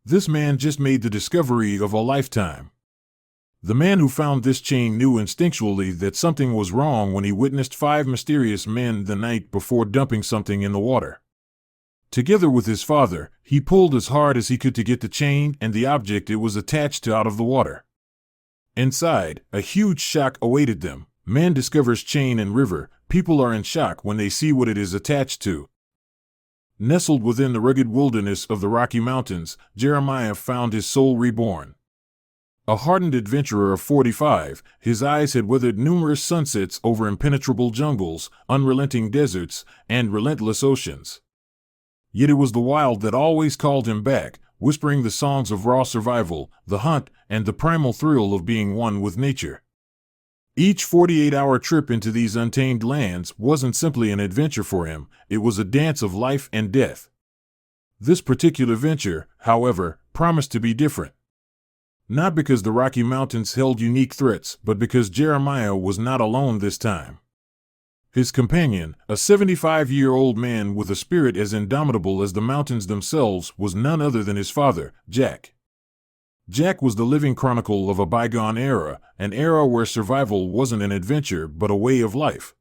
This man just made the discovery of a lifetime. The man who found this chain knew instinctually that something was wrong when he witnessed 5 mysterious men the night before dumping something in the water. Together with his father, he pulled as hard as he could to get the chain and the object it was attached to out of the water. Inside, a huge shock awaited them. Man discovers chain in river. People are in shock when they see what it is attached to. Nestled within the rugged wilderness of the Rocky Mountains, Jeremiah found his soul reborn. A hardened adventurer of 45, his eyes had weathered numerous sunsets over impenetrable jungles, unrelenting deserts, and relentless oceans. Yet it was the wild that always called him back, whispering the songs of raw survival, the hunt, and the primal thrill of being one with nature. Each 48-hour trip into these untamed lands wasn't simply an adventure for him, it was a dance of life and death. This particular venture, however, promised to be different. Not because the Rocky Mountains held unique threats, but because Jeremiah was not alone this time. His companion, a 75-year-old man with a spirit as indomitable as the mountains themselves, was none other than his father, Jack. Jack was the living chronicle of a bygone era, an era where survival wasn't an adventure but a way of life.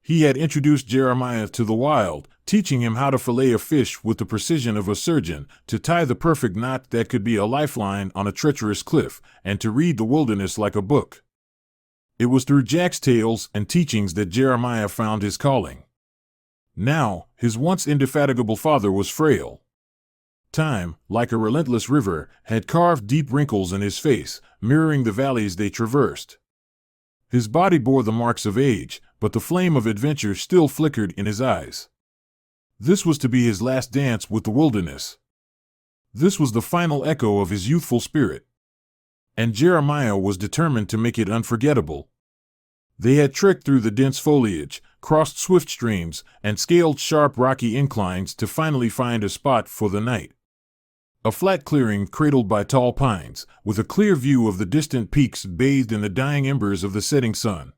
He had introduced Jeremiah to the wild, teaching him how to fillet a fish with the precision of a surgeon, to tie the perfect knot that could be a lifeline on a treacherous cliff, and to read the wilderness like a book. It was through Jack's tales and teachings that Jeremiah found his calling. Now, his once indefatigable father was frail. Time, like a relentless river, had carved deep wrinkles in his face, mirroring the valleys they traversed. His body bore the marks of age, but the flame of adventure still flickered in his eyes. This was to be his last dance with the wilderness. This was the final echo of his youthful spirit. And Jeremiah was determined to make it unforgettable. They had trekked through the dense foliage, crossed swift streams, and scaled sharp rocky inclines to finally find a spot for the night. A flat clearing cradled by tall pines, with a clear view of the distant peaks bathed in the dying embers of the setting sun.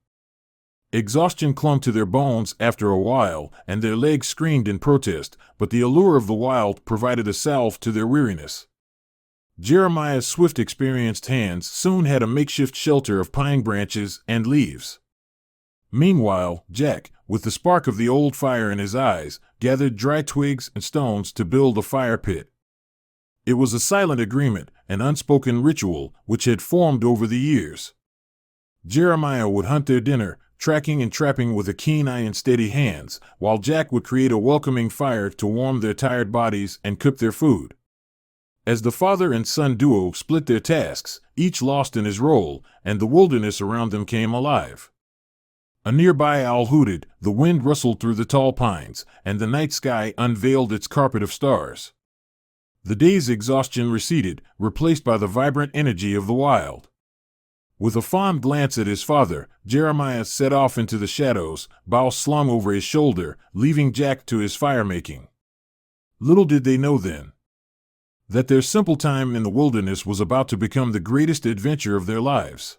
Exhaustion clung to their bones after a while, and their legs screamed in protest, but the allure of the wild provided a salve to their weariness. Jeremiah's swift, experienced hands soon had a makeshift shelter of pine branches and leaves. Meanwhile, Jack, with the spark of the old fire in his eyes, gathered dry twigs and stones to build a fire pit. It was a silent agreement, an unspoken ritual, which had formed over the years. Jeremiah would hunt their dinner, tracking and trapping with a keen eye and steady hands, while Jack would create a welcoming fire to warm their tired bodies and cook their food. As the father and son duo split their tasks, each lost in his role, and the wilderness around them came alive. A nearby owl hooted, the wind rustled through the tall pines, and the night sky unveiled its carpet of stars. The day's exhaustion receded, replaced by the vibrant energy of the wild. With a fond glance at his father, Jeremiah set off into the shadows, bow slung over his shoulder, leaving Jack to his fire-making. Little did they know then that their simple time in the wilderness was about to become the greatest adventure of their lives.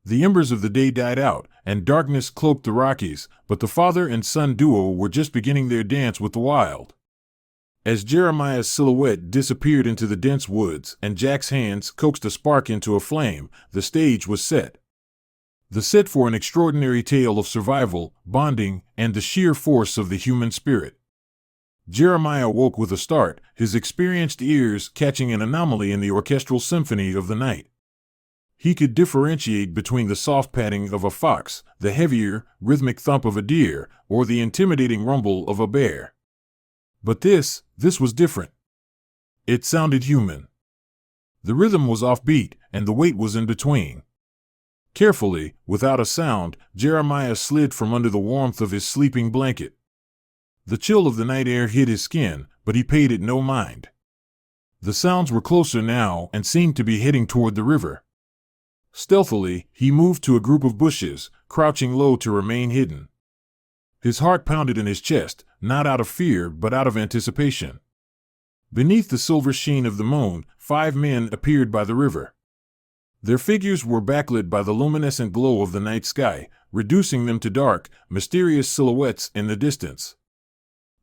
The embers of the day died out, and darkness cloaked the Rockies, but the father and son duo were just beginning their dance with the wild. As Jeremiah's silhouette disappeared into the dense woods and Jack's hands coaxed a spark into a flame, the stage was set. The set for an extraordinary tale of survival, bonding, and the sheer force of the human spirit. Jeremiah woke with a start, his experienced ears catching an anomaly in the orchestral symphony of the night. He could differentiate between the soft padding of a fox, the heavier, rhythmic thump of a deer, or the intimidating rumble of a bear. But this was different. It sounded human. The rhythm was offbeat, and the weight was in between. Carefully, without a sound, Jeremiah slid from under the warmth of his sleeping blanket. The chill of the night air hit his skin, but he paid it no mind. The sounds were closer now and seemed to be heading toward the river. Stealthily, he moved to a group of bushes, crouching low to remain hidden. His heart pounded in his chest, not out of fear but out of anticipation. Beneath the silver sheen of the moon, 5 men appeared by the river. Their figures were backlit by the luminescent glow of the night sky, reducing them to dark, mysterious silhouettes in the distance.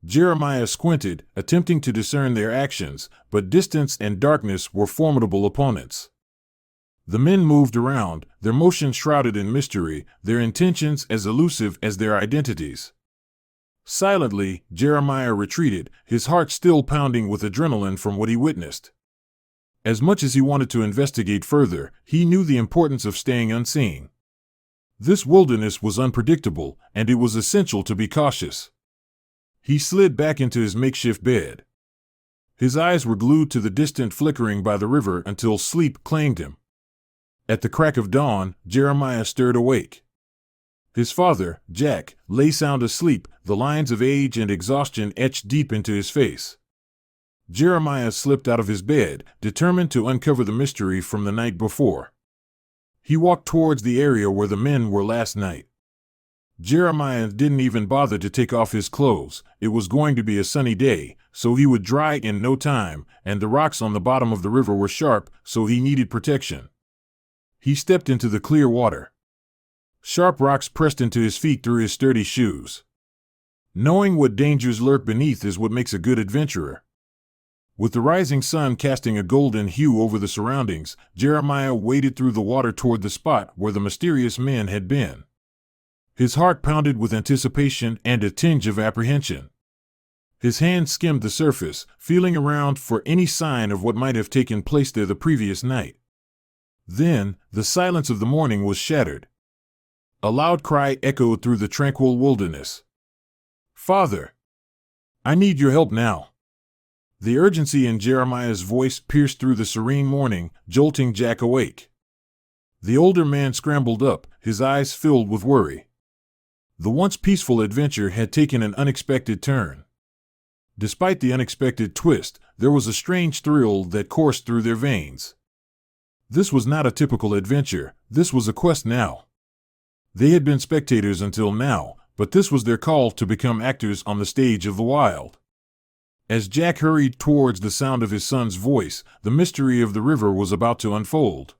Jeremiah squinted, attempting to discern their actions, but distance and darkness were formidable opponents. The men moved around, their motions shrouded in mystery, their intentions as elusive as their identities. Silently, Jeremiah retreated, his heart still pounding with adrenaline from what he witnessed. As much as he wanted to investigate further, he knew the importance of staying unseen. This wilderness was unpredictable, and it was essential to be cautious. He slid back into his makeshift bed. His eyes were glued to the distant flickering by the river until sleep claimed him. At the crack of dawn, Jeremiah stirred awake. His father, Jack, lay sound asleep, the lines of age and exhaustion etched deep into his face. Jeremiah slipped out of his bed, determined to uncover the mystery from the night before. He walked towards the area where the men were last night. Jeremiah didn't even bother to take off his clothes. It was going to be a sunny day, so he would dry in no time, and the rocks on the bottom of the river were sharp, so he needed protection. He stepped into the clear water. Sharp rocks pressed into his feet through his sturdy shoes. Knowing what dangers lurk beneath is what makes a good adventurer. With the rising sun casting a golden hue over the surroundings, Jeremiah waded through the water toward the spot where the mysterious men had been. His heart pounded with anticipation and a tinge of apprehension. His hand skimmed the surface, feeling around for any sign of what might have taken place there the previous night. Then, the silence of the morning was shattered. A loud cry echoed through the tranquil wilderness. "Father! I need your help now." The urgency in Jeremiah's voice pierced through the serene morning, jolting Jack awake. The older man scrambled up, his eyes filled with worry. The once peaceful adventure had taken an unexpected turn. Despite the unexpected twist, there was a strange thrill that coursed through their veins. This was not a typical adventure, this was a quest now. They had been spectators until now, but this was their call to become actors on the stage of the wild. As Jack hurried towards the sound of his son's voice, the mystery of the river was about to unfold.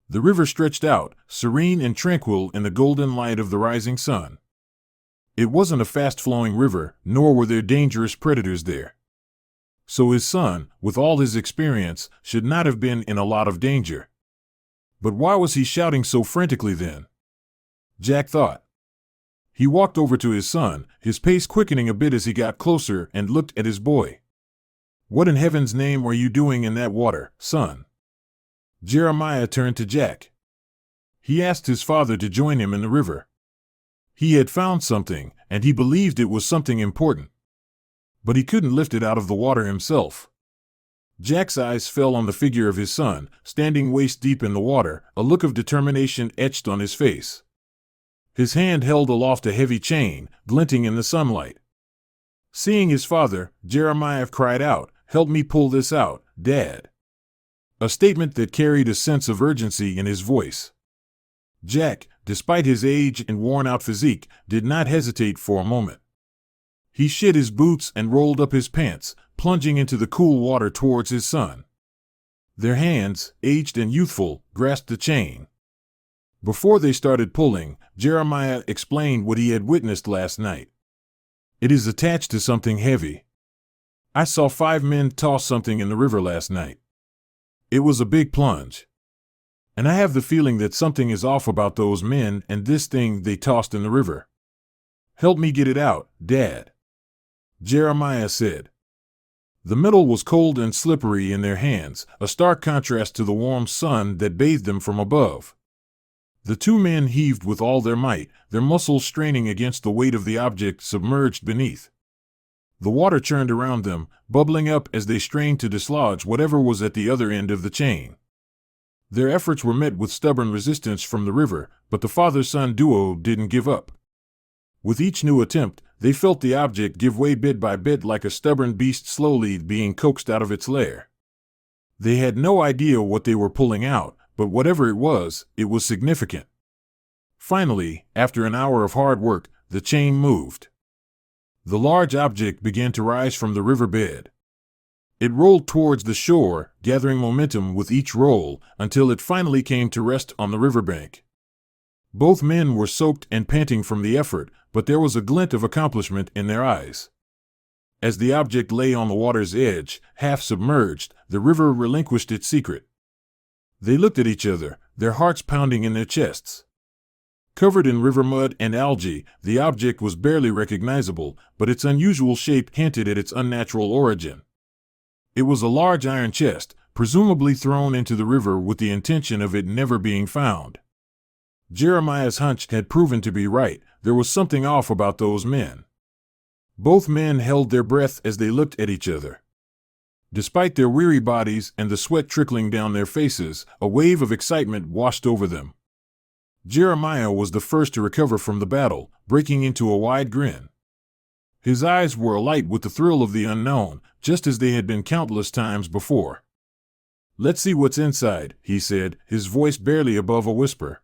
The river stretched out, serene and tranquil in the golden light of the rising sun. It wasn't a fast-flowing river, nor were there dangerous predators there. So his son, with all his experience, should not have been in a lot of danger. But why was he shouting so frantically then? Jack thought. He walked over to his son, his pace quickening a bit as he got closer and looked at his boy. "What in heaven's name are you doing in that water, son?" Jeremiah turned to Jack. He asked his father to join him in the river. He had found something, and he believed it was something important. But he couldn't lift it out of the water himself. Jack's eyes fell on the figure of his son, standing waist-deep in the water, a look of determination etched on his face. His hand held aloft a heavy chain, glinting in the sunlight. Seeing his father, Jeremiah cried out, "Help me pull this out, Dad." A statement that carried a sense of urgency in his voice. Jack, despite his age and worn-out physique, did not hesitate for a moment. He shed his boots and rolled up his pants, plunging into the cool water towards his son. Their hands, aged and youthful, grasped the chain. Before they started pulling, Jeremiah explained what he had witnessed last night. "It is attached to something heavy. I saw 5 men toss something in the river last night. It was a big plunge. And I have the feeling that something is off about those men and this thing they tossed in the river. Help me get it out, Dad," Jeremiah said. The metal was cold and slippery in their hands, a stark contrast to the warm sun that bathed them from above. The 2 men heaved with all their might, their muscles straining against the weight of the object submerged beneath. The water churned around them, bubbling up as they strained to dislodge whatever was at the other end of the chain. Their efforts were met with stubborn resistance from the river, but the father-son duo didn't give up. With each new attempt, they felt the object give way bit by bit like a stubborn beast slowly being coaxed out of its lair. They had no idea what they were pulling out, but whatever it was significant. Finally, after an hour of hard work, the chain moved. The large object began to rise from the riverbed. It rolled towards the shore, gathering momentum with each roll, until it finally came to rest on the riverbank. Both men were soaked and panting from the effort, but there was a glint of accomplishment in their eyes. As the object lay on the water's edge, half submerged, the river relinquished its secret. They looked at each other, their hearts pounding in their chests. Covered in river mud and algae, the object was barely recognizable, but its unusual shape hinted at its unnatural origin. It was a large iron chest, presumably thrown into the river with the intention of it never being found. Jeremiah's hunch had proven to be right. There was something off about those men. Both men held their breath as they looked at each other. Despite their weary bodies and the sweat trickling down their faces, a wave of excitement washed over them. Jeremiah was the first to recover from the battle, breaking into a wide grin. His eyes were alight with the thrill of the unknown, just as they had been countless times before. "Let's see what's inside," he said, his voice barely above a whisper.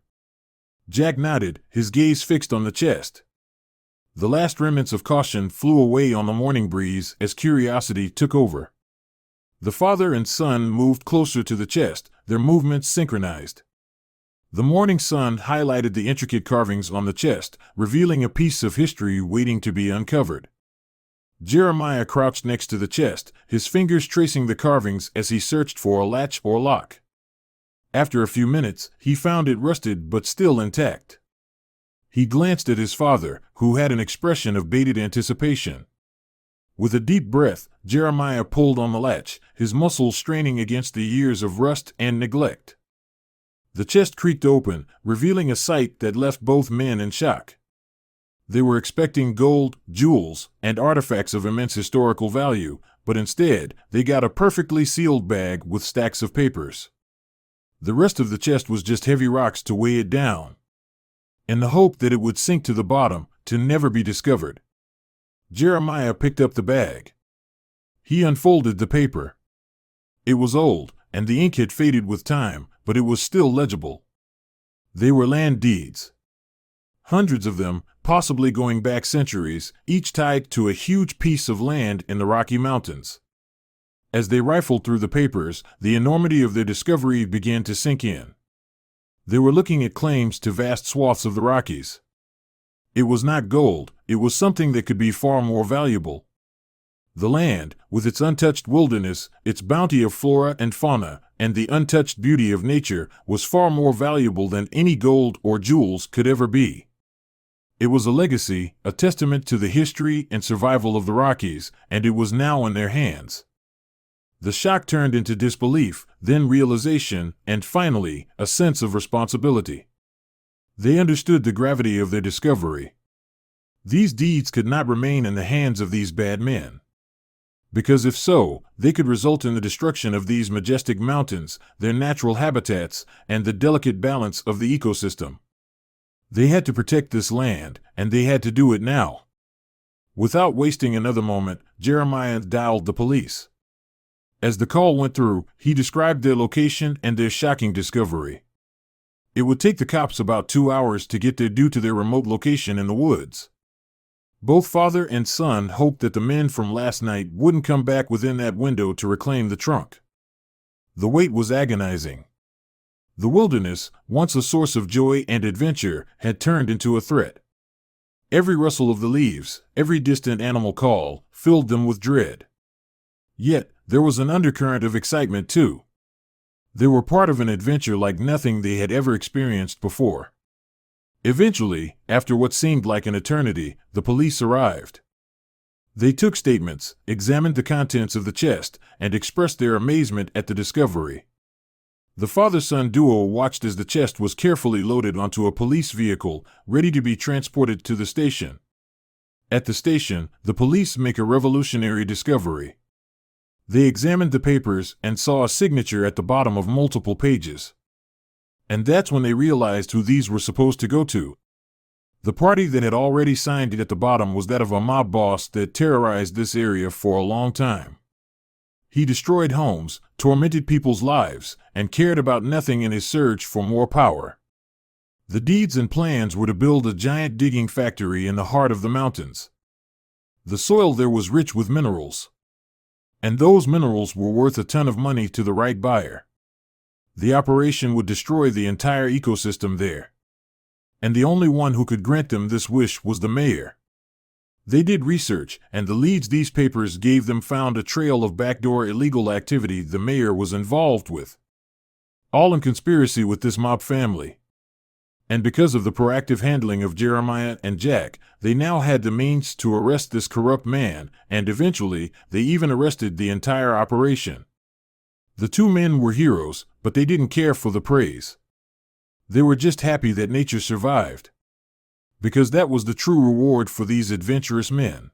Jack nodded, his gaze fixed on the chest. The last remnants of caution flew away on the morning breeze as curiosity took over. The father and son moved closer to the chest, their movements synchronized. The morning sun highlighted the intricate carvings on the chest, revealing a piece of history waiting to be uncovered. Jeremiah crouched next to the chest, his fingers tracing the carvings as he searched for a latch or lock. After a few minutes, he found it rusted but still intact. He glanced at his father, who had an expression of bated anticipation. With a deep breath, Jeremiah pulled on the latch, his muscles straining against the years of rust and neglect. The chest creaked open, revealing a sight that left both men in shock. They were expecting gold, jewels, and artifacts of immense historical value, but instead, they got a perfectly sealed bag with stacks of papers. The rest of the chest was just heavy rocks to weigh it down, in the hope that it would sink to the bottom, to never be discovered. Jeremiah picked up the bag. He unfolded the paper. It was old, and the ink had faded with time, but it was still legible. They were land deeds. Hundreds of them, possibly going back centuries, each tied to a huge piece of land in the Rocky Mountains. As they rifled through the papers, the enormity of their discovery began to sink in. They were looking at claims to vast swaths of the Rockies. It was not gold, it was something that could be far more valuable. The land, with its untouched wilderness, its bounty of flora and fauna, and the untouched beauty of nature, was far more valuable than any gold or jewels could ever be. It was a legacy, a testament to the history and survival of the Rockies, and it was now in their hands. The shock turned into disbelief, then realization, and finally, a sense of responsibility. They understood the gravity of their discovery. These deeds could not remain in the hands of these bad men. Because if so, they could result in the destruction of these majestic mountains, their natural habitats, and the delicate balance of the ecosystem. They had to protect this land, and they had to do it now. Without wasting another moment, Jeremiah dialed the police. As the call went through, he described their location and their shocking discovery. It would take the cops about 2 hours to get there due to their remote location in the woods. Both father and son hoped that the men from last night wouldn't come back within that window to reclaim the trunk. The wait was agonizing. The wilderness, once a source of joy and adventure, had turned into a threat. Every rustle of the leaves, every distant animal call, filled them with dread. Yet, there was an undercurrent of excitement too. They were part of an adventure like nothing they had ever experienced before. Eventually, after what seemed like an eternity, the police arrived. They took statements, examined the contents of the chest, and expressed their amazement at the discovery. The father-son duo watched as the chest was carefully loaded onto a police vehicle, ready to be transported to the station. At the station, the police make a revolutionary discovery. They examined the papers and saw a signature at the bottom of multiple pages. And that's when they realized who these were supposed to go to. The party that had already signed it at the bottom was that of a mob boss that terrorized this area for a long time. He destroyed homes, tormented people's lives, and cared about nothing in his surge for more power. The deeds and plans were to build a giant digging factory in the heart of the mountains. The soil there was rich with minerals. And those minerals were worth a ton of money to the right buyer. The operation would destroy the entire ecosystem there. And the only one who could grant them this wish was the mayor. They did research, and the leads these papers gave them found a trail of backdoor illegal activity the mayor was involved with. All in conspiracy with this mob family. And because of the proactive handling of Jeremiah and Jack, they now had the means to arrest this corrupt man, and eventually, they even arrested the entire operation. The two men were heroes, but they didn't care for the praise. They were just happy that nature survived. Because that was the true reward for these adventurous men.